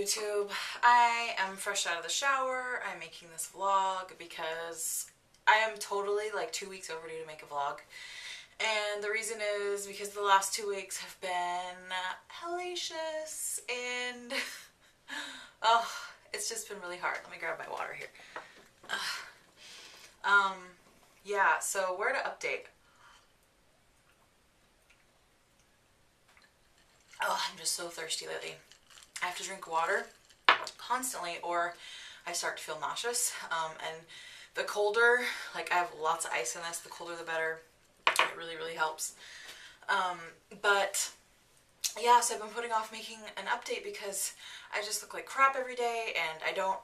YouTube. I am fresh out of the shower. I'm making this vlog because I am totally like 2 weeks overdue to make a vlog. And the reason is because the last 2 weeks have been hellacious and oh, it's just been really hard. Let me grab my water here. Yeah, so where to update? Oh, I'm just so thirsty lately. I have to drink water constantly or I start to feel nauseous. And the colder, like I have lots of ice in this, the colder the better. It really, really helps. But yeah, so I've been putting off making an update because I just look like crap every day and I don't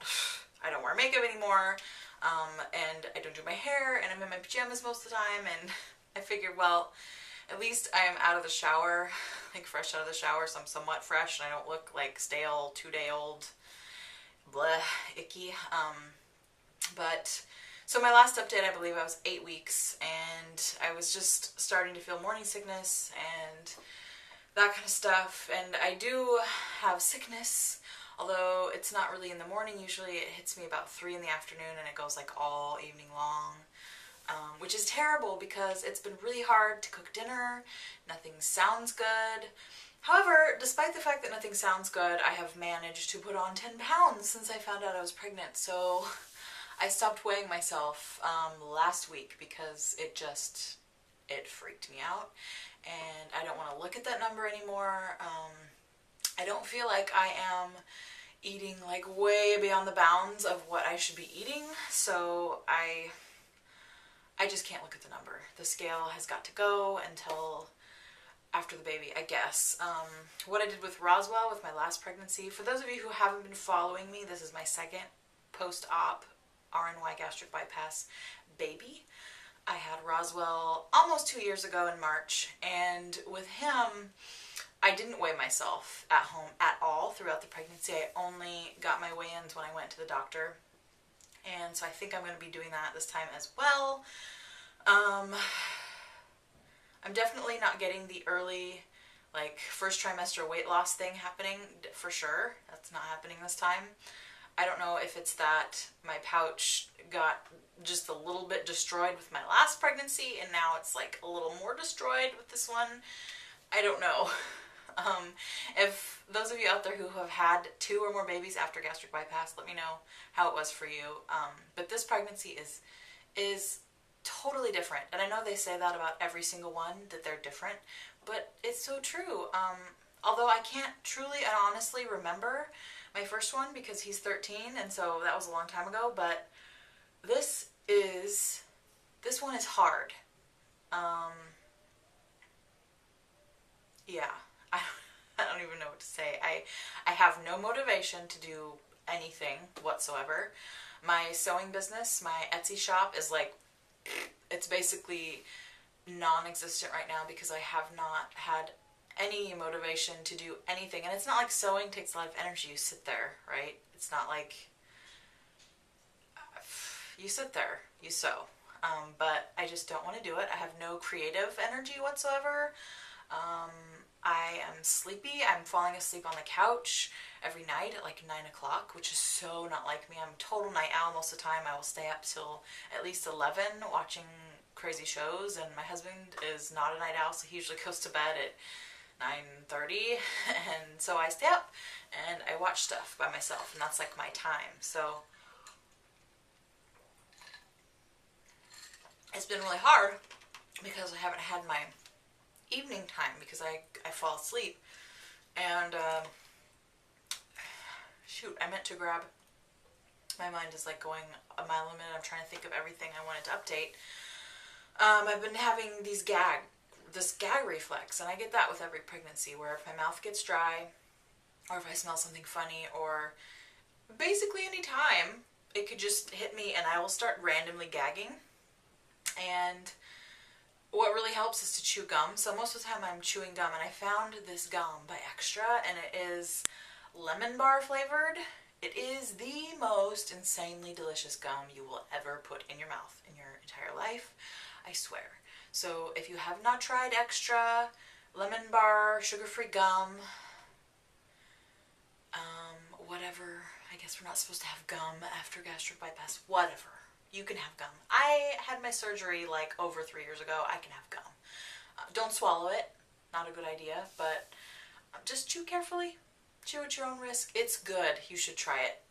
wear makeup anymore. And I don't do my hair and I'm in my pajamas most of the time, and I figured, well, at least I am out of the shower, like fresh out of the shower, so I'm somewhat fresh and I don't look like stale, 2-day-old, bleh, icky. But, so my last update, I believe I was 8 weeks, and I was just starting to feel morning sickness and that kind of stuff, and I do have sickness, although it's not really in the morning. Usually it hits me about 3 in the afternoon and it goes like all evening long. Which is terrible because it's been really hard to cook dinner, nothing sounds good. However, despite the fact that nothing sounds good, I have managed to put on 10 pounds since I found out I was pregnant. So I stopped weighing myself last week because it freaked me out. And I don't want to look at that number anymore. I don't feel like I am eating like way beyond the bounds of what I should be eating. So I just can't look at the number. The scale has got to go until after the baby, I guess. What I did with Roswell with my last pregnancy, for those of you who haven't been following me, this is my second post-op RNY gastric bypass baby. I had Roswell almost 2 years ago in March, and with him, I didn't weigh myself at home at all throughout the pregnancy. I only got my weigh-ins when I went to the doctor. And so I think I'm going to be doing that this time as well. I'm definitely not getting the early, like, first trimester weight loss thing happening, for sure. That's not happening this time. I don't know if it's that my pouch got just a little bit destroyed with my last pregnancy, and now it's like a little more destroyed with this one. I don't know. If those of you out there who have had 2 or more babies after gastric bypass, let me know how it was for you. But this pregnancy is totally different. And I know they say that about every single one, that they're different, but it's so true. Although I can't truly and honestly remember my first one because he's 13, and so that was a long time ago, but this one is hard. Yeah. I don't even know what to say. I have no motivation to do anything whatsoever. My sewing business, my Etsy shop is like, it's basically non-existent right now because I have not had any motivation to do anything. And it's not like sewing takes a lot of energy. You sit there, right? It's not like you sit there, you sew. But I just don't want to do it. I have no creative energy whatsoever. I am sleepy. I'm falling asleep on the couch every night at like 9 o'clock, which is so not like me. I'm a total night owl most of the time. I will stay up till at least 11 watching crazy shows, and my husband is not a night owl, so he usually goes to bed at 9:30, and so I stay up and I watch stuff by myself, and that's like my time. So it's been really hard because I haven't had my evening time because I fall asleep. And shoot, I meant to grab, my mind is like going a mile a minute. I'm trying to think of everything I wanted to update. I've been having this gag reflex, and I get that with every pregnancy, where if my mouth gets dry or if I smell something funny, or basically any time, it could just hit me and I will start randomly gagging. And what really helps is to chew gum. So most of the time I'm chewing gum, and I found this gum by Extra, and it is lemon bar flavored. It is the most insanely delicious gum you will ever put in your mouth in your entire life, I swear. So if you have not tried Extra lemon bar sugar-free gum, what whatever. I guess we're not supposed to have gum after gastric bypass. Whatever. You can have gum. I had my surgery like over 3 years ago. I can have gum. Don't swallow it. Not a good idea, but just chew carefully. Chew at your own risk. It's good. You should try it.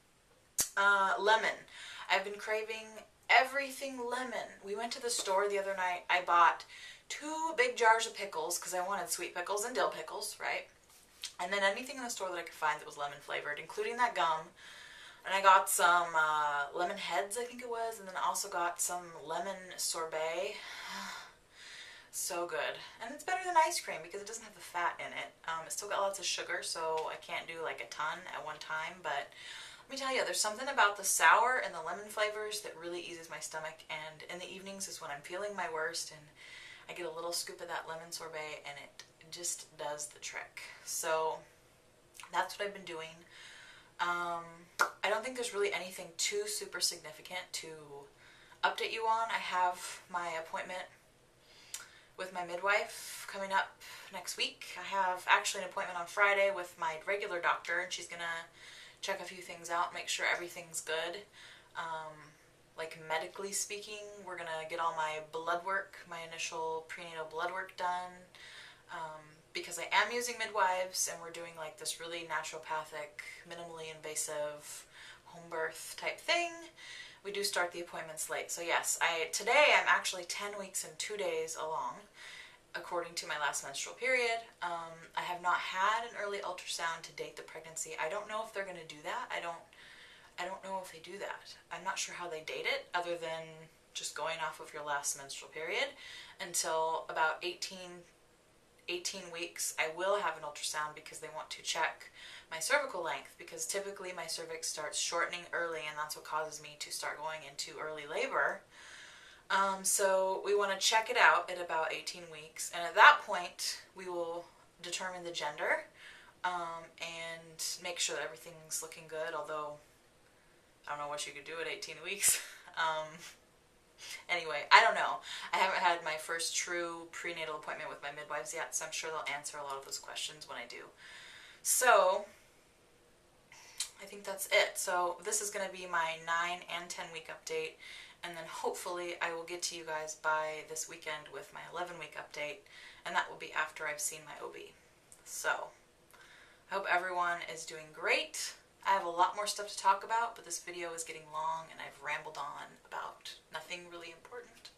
Lemon. I've been craving everything lemon. We went to the store the other night. I bought 2 big jars of pickles because I wanted sweet pickles and dill pickles, right? And then anything in the store that I could find that was lemon flavored, including that gum. And I got some lemon heads, I think it was, and then I also got some lemon sorbet. So good. And it's better than ice cream because it doesn't have the fat in it. It's still got lots of sugar, so I can't do like a ton at one time, but let me tell you, there's something about the sour and the lemon flavors that really eases my stomach, and in the evenings is when I'm feeling my worst, and I get a little scoop of that lemon sorbet, and it just does the trick. So that's what I've been doing. I don't think there's really anything too super significant to update you on. I have my appointment with my midwife coming up next week. I have actually an appointment on Friday with my regular doctor, and she's gonna check a few things out, make sure everything's good. Like medically speaking, we're gonna get all my blood work, my initial prenatal blood work done, because I am using midwives and we're doing like this really naturopathic, minimally invasive home birth type thing. We do start the appointments late. So yes, today I'm actually 10 weeks and 2 days along, according to my last menstrual period. I have not had an early ultrasound to date the pregnancy. I don't know if they're going to do that. I don't know if they do that. I'm not sure how they date it, other than just going off of your last menstrual period. Until about 18 weeks, I will have an ultrasound because they want to check my cervical length, because typically my cervix starts shortening early, and that's what causes me to start going into early labor. So we want to check it out at about 18 weeks, and at that point we will determine the gender, and make sure that everything's looking good, although I don't know what you could do at 18 weeks. Anyway, I don't know. I haven't had my first true prenatal appointment with my midwives yet, so I'm sure they'll answer a lot of those questions when I do. So I think that's it. So this is going to be my 9 and 10 week update, and then hopefully I will get to you guys by this weekend with my 11-week update, and that will be after I've seen my OB. So I hope everyone is doing great. I have a lot more stuff to talk about, but this video is getting long and I've rambled on about nothing really important.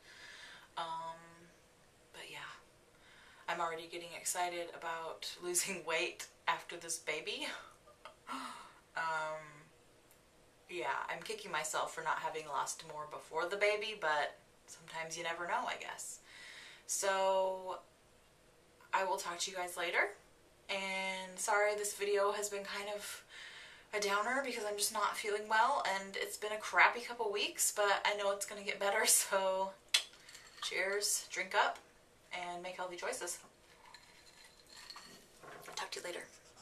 But yeah, I'm already getting excited about losing weight after this baby. Yeah, I'm kicking myself for not having lost more before the baby, but sometimes you never know, I guess. So I will talk to you guys later, and sorry this video has been kind of a downer because I'm just not feeling well, and it's been a crappy couple weeks, but I know it's going to get better, so cheers, drink up, and make healthy choices. Talk to you later.